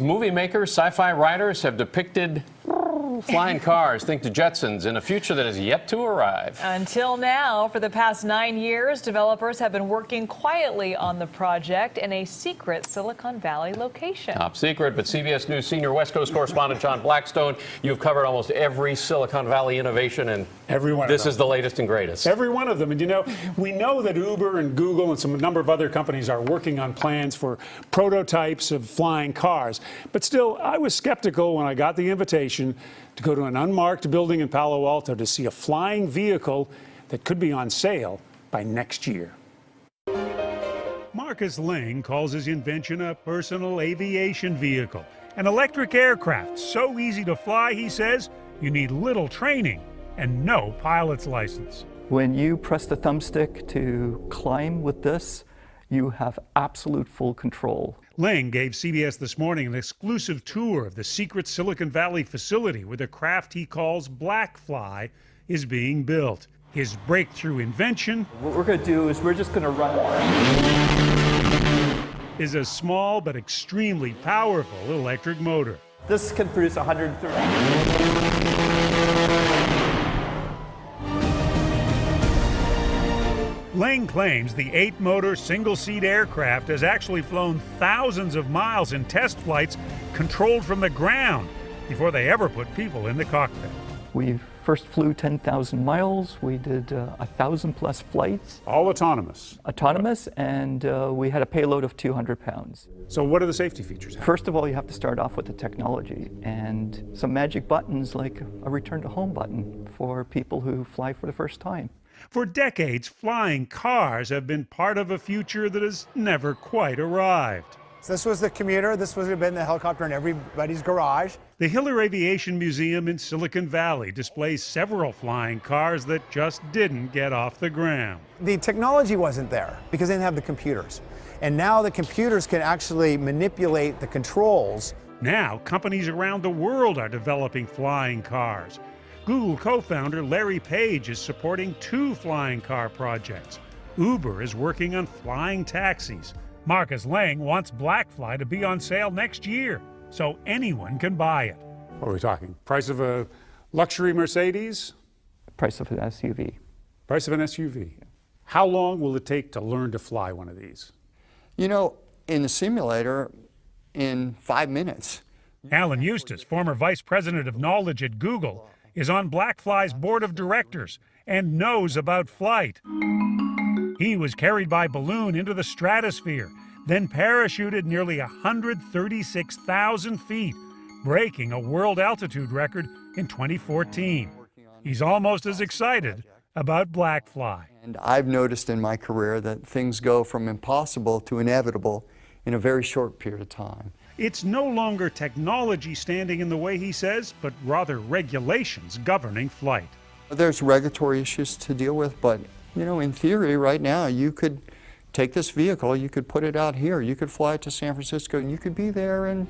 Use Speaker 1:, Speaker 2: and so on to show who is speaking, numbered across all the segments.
Speaker 1: Movie makers, sci-fi writers have depicted flying cars, think the Jetsons, in a future that is yet to arrive.
Speaker 2: Until now, for the past 9 years, developers have been working quietly on the project in a secret Silicon Valley location.
Speaker 1: Top secret, but CBS News senior West Coast correspondent John Blackstone, you've covered almost every Silicon Valley innovation, and this is the latest and greatest.
Speaker 3: Every one of them. And you know, we know that Uber and Google and a number of other companies are working on plans for prototypes of flying cars. But still, I was skeptical when I got the invitation to go to an unmarked building in Palo Alto to see a flying vehicle that could be on sale by next year. Marcus Ling calls his invention a personal aviation vehicle, an electric aircraft so easy to fly, he says, you need little training and no pilot's license.
Speaker 4: When you press the thumbstick to climb with this, you have absolute full control.
Speaker 3: Ling gave CBS This Morning an exclusive tour of the secret Silicon Valley facility where the craft he calls Blackfly is being built. His breakthrough invention,
Speaker 4: What we're going to do is we're just going to run
Speaker 3: is a small but extremely powerful electric motor.
Speaker 4: This can produce 130.
Speaker 3: Ling claims the 8-motor single-seat aircraft has actually flown thousands of miles in test flights controlled from the ground before they ever put people in the cockpit.
Speaker 4: We first flew 10,000 miles. We did 1,000+ flights.
Speaker 3: All autonomous.
Speaker 4: Autonomous, and we had a payload of 200 pounds.
Speaker 3: So what are the safety features?
Speaker 4: First of all, you have to start off with the technology and some magic buttons like a return to home button for people who fly for the first time.
Speaker 3: For decades, flying cars have been part of a future that has never quite arrived.
Speaker 5: So this was the commuter, this would have been the helicopter in everybody's garage.
Speaker 3: The Hiller Aviation Museum in Silicon Valley displays several flying cars that just didn't get off the ground.
Speaker 5: The technology wasn't there because they didn't have the computers. And now the computers can actually manipulate the controls.
Speaker 3: Now, companies around the world are developing flying cars. Google co-founder Larry Page is supporting 2 flying car projects. Uber is working on flying taxis. Marcus Ling wants Blackfly to be on sale next year, so anyone can buy it. What are we talking? Price of a luxury Mercedes?
Speaker 4: Price of an SUV.
Speaker 3: Price of an SUV. How long will it take to learn to fly one of these?
Speaker 6: You know, in the simulator, in 5 minutes.
Speaker 3: Alan Eustace, former vice president of knowledge at Google, is on Blackfly's board of directors and knows about flight. He was carried by balloon into the stratosphere, then parachuted nearly 136,000 feet, breaking a world altitude record in 2014. He's almost as excited about Blackfly.
Speaker 6: And I've noticed in my career that things go from impossible to inevitable in a very short period of time.
Speaker 3: It's no longer technology standing in the way, he says, but rather regulations governing flight.
Speaker 6: There's regulatory issues to deal with, but you know, in theory right now, you could take this vehicle, you could put it out here, you could fly it to San Francisco, and you could be there in,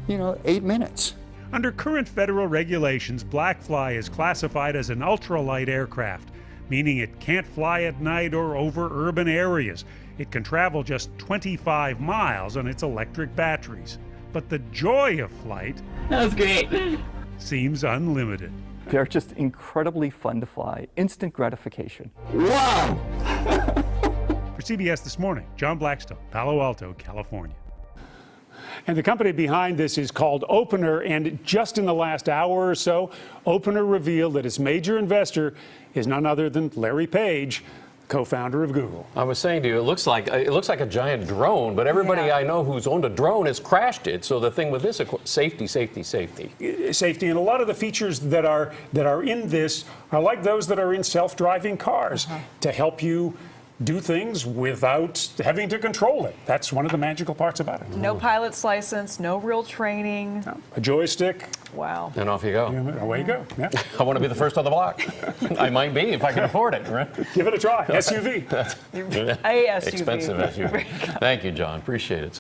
Speaker 6: 8 minutes.
Speaker 3: Under current federal regulations, Blackfly is classified as an ultralight aircraft, meaning it can't fly at night or over urban areas. It can travel just 25 miles on its electric batteries. But the joy of flight seems unlimited.
Speaker 4: They're just incredibly fun to fly. Instant gratification.
Speaker 6: Wow!
Speaker 3: For CBS This Morning, John Blackstone, Palo Alto, California. And the company behind this is called Opener, and just in the last hour or so, Opener revealed that its major investor is none other than Larry Page, co-founder of Google.
Speaker 1: I was saying to you, it looks like a giant drone, but everybody I know who's owned a drone has crashed it. So the thing with this, safety.
Speaker 3: Safety, and a lot of the features that are in this are like those that are in self-driving cars to help you do things without having to control it. That's one of the magical parts about it.
Speaker 2: No pilot's license, no real training.
Speaker 3: No. A joystick.
Speaker 2: Wow.
Speaker 1: And off you go.
Speaker 3: Away you go. Yeah.
Speaker 1: I want to be the first on the block. I might be if I can afford it, right?
Speaker 3: Give it a try. SUV.
Speaker 2: A SUV.
Speaker 1: Expensive SUV. Thank you, John. Appreciate it.